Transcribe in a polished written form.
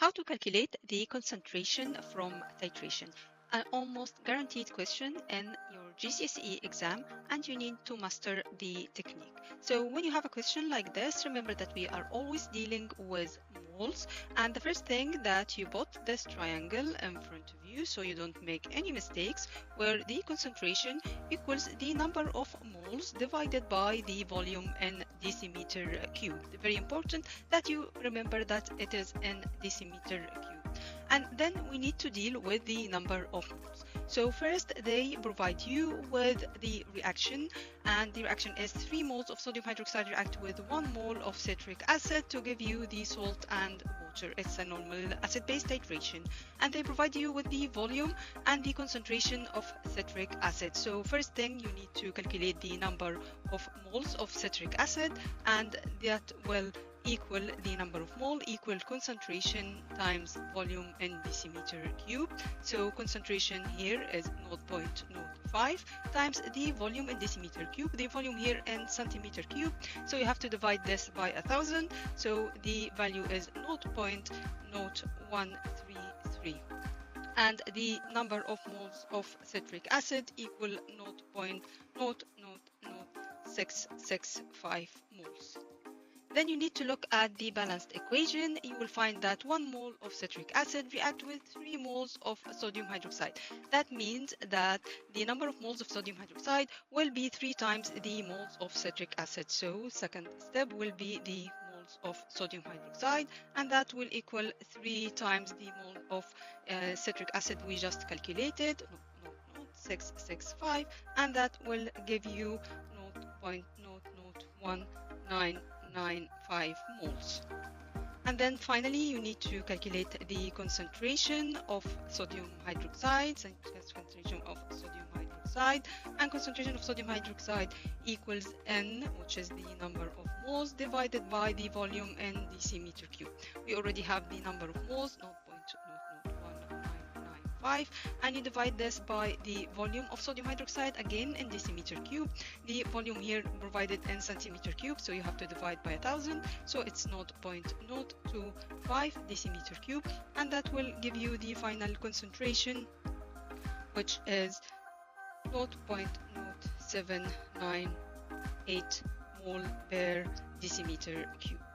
How to calculate the concentration from titration. An almost guaranteed question in your GCSE exam, and you need to master the technique. So when you have a question like this, remember that we are always dealing with moles, and the first thing that you put this triangle in front of you so you don't make any mistakes, where the concentration equals the number of moles divided by the volume in decimeter cubed. Very important that you remember that it is in decimeter cubed. And then we need to deal with the number of moles. So first they provide you with the reaction, and the reaction is 3 moles of sodium hydroxide react with 1 mole of citric acid to give you the salt and water. It's a normal acid-base titration. And they provide you with the volume and the concentration of citric acid. So first thing, you need to calculate the number of moles of citric acid, and that will equal the number of mole equal concentration times volume in decimeter cube. So concentration here is 0.05 times the volume in decimeter cube, the volume here in centimeter cube. So you have to divide this by 1000. So the value is 0.0133. And the number of moles of citric acid equal 0.0000665 moles. Then you need to look at the balanced equation. You will find that 1 mole of citric acid react with 3 moles of sodium hydroxide. That means that the number of moles of sodium hydroxide will be 3 times the moles of citric acid. So second step will be the moles of sodium hydroxide, and that will equal 3 times the mole of citric acid we just calculated, 0.0665, and that will give you 0.00195 moles. And then finally you need to calculate the concentration of sodium hydroxide, and concentration of sodium hydroxide equals N, which is the number of moles divided by the volume in decimeter cube. We already have the number of moles, 0.00195, and you divide this by the volume of sodium hydroxide, again in decimeter cube. The volume here provided in centimeter cube, so you have to divide by 1000, so it's 0.025 decimeter cube, and that will give you the final concentration, which is 0.0798 mole per decimeter cube.